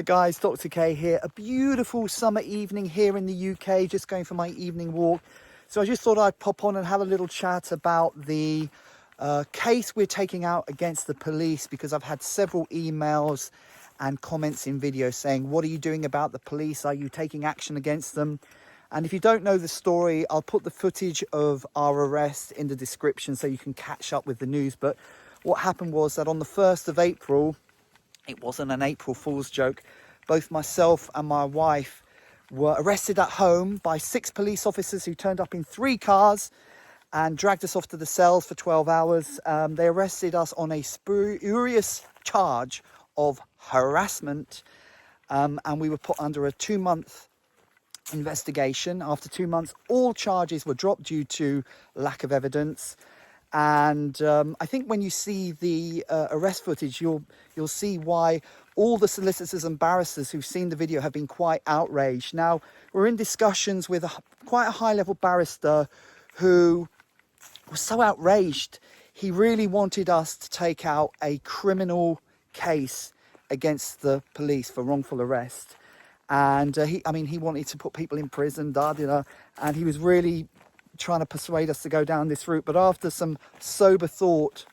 Hey guys, Dr. K here. A beautiful summer evening here in the UK, just going for my evening walk. So I just thought I'd pop on and have a little chat about the case we're taking out against the police, because I've had several emails and comments in videos saying, what are you doing about the police? Are you taking action against them? And if you don't know the story, I'll put the footage of our arrest in the description so you can catch up with the news. But what happened was that on the 1st of April, it wasn't an April Fool's joke, both myself and my wife were arrested at home by 6 police officers who turned up in 3 cars and dragged us off to the cells for 12 hours. They arrested us on a spurious charge of harassment, and we were put under a 2-month investigation. After 2 months, all charges were dropped due to lack of evidence. And I think when you see the arrest footage, you'll see why all the solicitors and barristers who've seen the video have been quite outraged. Now, we're in discussions with quite a high-level barrister who was so outraged. He really wanted us to take out a criminal case against the police for wrongful arrest. And he wanted to put people in prison, and he was really trying to persuade us to go down this route. But after some sober thought,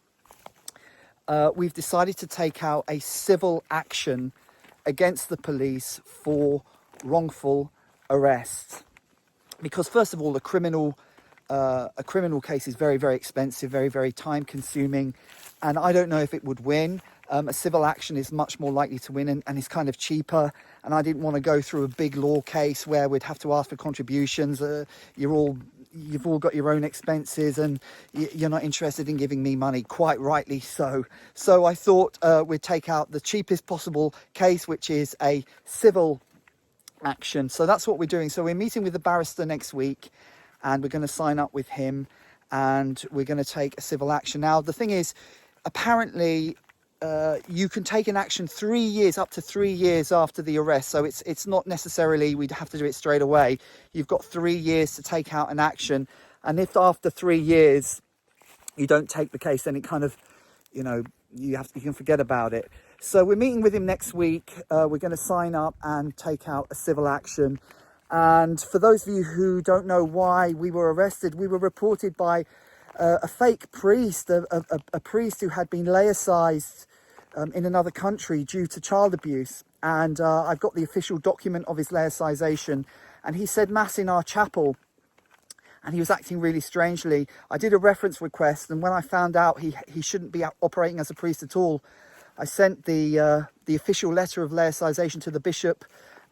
we've decided to take out a civil action against the police for wrongful arrest. Because first of all, a criminal case is very, very expensive, very, very time consuming, and I don't know if it would win. A civil action is much more likely to win, and it's kind of cheaper, and I didn't want to go through a big law case where we'd have to ask for contributions. You've all got your own expenses, and you're not interested in giving me money, quite rightly so. So I thought we'd take out the cheapest possible case, which is a civil action. So that's what we're doing. So we're meeting with the barrister next week, and we're going to sign up with him, and we're going to take a civil action. Now, the thing is, apparently, you can take an action 3 years, up to 3 years after the arrest. So it's not necessarily we'd have to do it straight away. You've got 3 years to take out an action. And if after 3 years you don't take the case, then it kind of, you can forget about it. So we're meeting with him next week. We're going to sign up and take out a civil action. And for those of you who don't know why we were arrested, we were reported by a fake priest, a priest who had been laicized in another country due to child abuse. And I've got the official document of his laicization, and he said mass in our chapel, and he was acting really strangely. I did a reference request, and when I found out he shouldn't be operating as a priest at all, I sent the official letter of laicization to the bishop,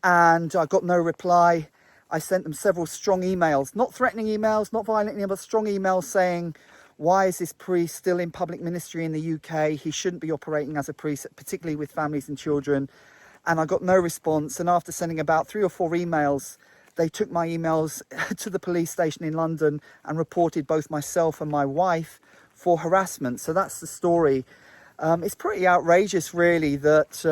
and I got no reply. I sent them several strong emails, not threatening emails, not violent emails, but strong emails saying, why is this priest still in public ministry in the UK? He shouldn't be operating as a priest, particularly with families and children. And I got no response. And after sending about 3 or 4 emails, they took my emails to the police station in London and reported both myself and my wife for harassment. So that's the story. It's pretty outrageous, really, that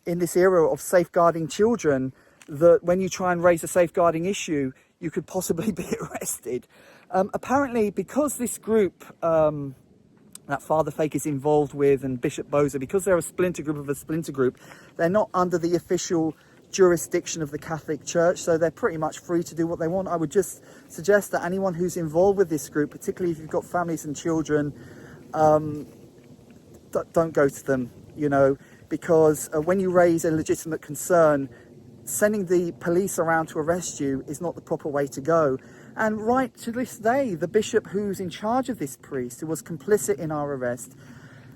in this era of safeguarding children, that when you try and raise a safeguarding issue, you could possibly be arrested. Apparently, because this group that Father Fake is involved with, and Bishop Boza, because they're a splinter group of a splinter group, they're not under the official jurisdiction of the Catholic Church, so they're pretty much free to do what they want. I would just suggest that anyone who's involved with this group, particularly if you've got families and children, don't go to them, because when you raise a legitimate concern, sending the police around to arrest you is not the proper way to go. And right to this day, the bishop who's in charge of this priest, who was complicit in our arrest,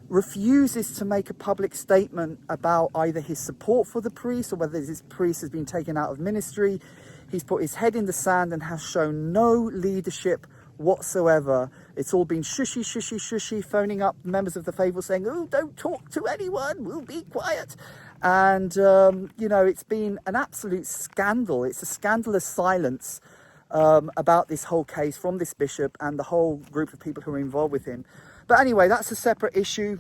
refuses to make a public statement about either his support for the priest or whether this priest has been taken out of ministry. He's put his head in the sand and has shown no leadership whatsoever. It's all been shushy, shushy, shushy, phoning up members of the faithful saying, oh, don't talk to anyone, we'll be quiet. And, it's been an absolute scandal. It's a scandalous silence about this whole case from this bishop and the whole group of people who are involved with him. But anyway, that's a separate issue.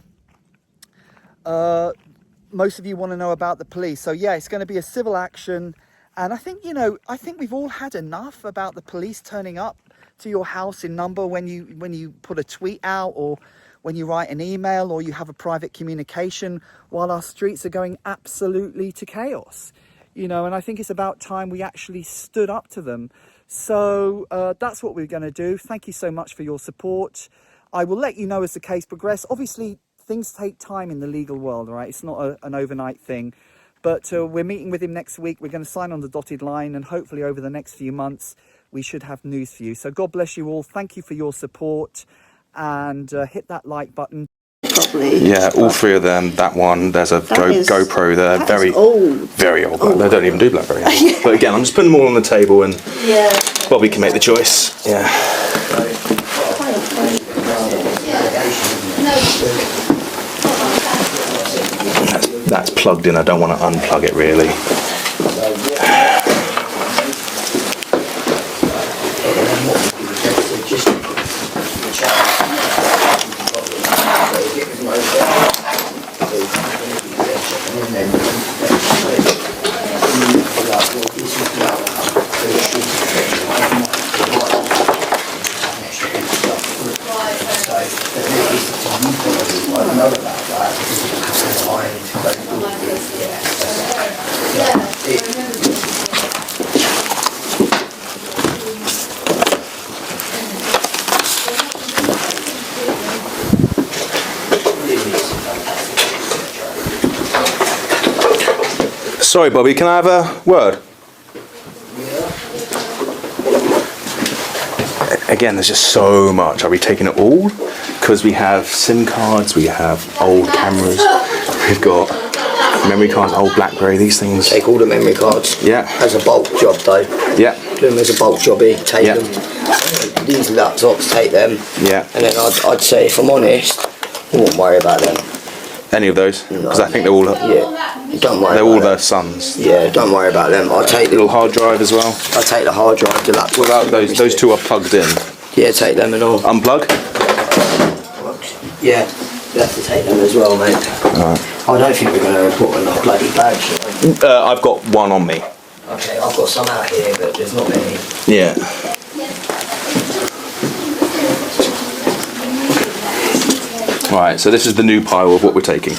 Most of you want to know about the police. So yeah, it's going to be a civil action. And I think we've all had enough about the police turning up to your house in number when you put a tweet out, or when you write an email or you have a private communication while our streets are going absolutely to chaos. And I think it's about time we actually stood up to them. So that's what we're going to do. Thank you so much for your support. I will let you know as the case progresses. Obviously, things take time in the legal world, right? It's not an overnight thing. But we're meeting with him next week. We're going to sign on the dotted line, and hopefully over the next few months, we should have news for you. So God bless you all. Thank you for your support, and hit that like button. Properly. Yeah, all three of them. That one, there's a GoPro there. Very old. Very old. They don't even do BlackBerry. Yeah. But again, I'm just putting them all on the table, and Bobby can make the choice. Yeah. That's plugged in. I don't want to unplug it really. Sorry, Bobby, can I have a word? Again, there's just so much. Are we taking it all? Because we have SIM cards, we have old cameras, we've got memory cards, old BlackBerry, these things. Take all the memory cards. Yeah. As a bulk job though. Yeah. Do them as a bulk job here, take them. These laptops, take them. Yeah. And then I'd say, if I'm honest, I won't worry about them. Any of those? Because I think they're all... Yeah, don't worry. They're all their sons. Yeah, don't worry about them. I'll take the little hard drive as well. I'll take the hard drive, the laptop. What about those two are plugged in? Yeah, take them and all. Unplug? Yeah, you have to take them as well, mate. Alright. I don't think we're going to put enough bloody bags. I've got one on me. Okay, I've got some out here, but there's not many. Yeah. Alright, so this is the new pile of what we're taking.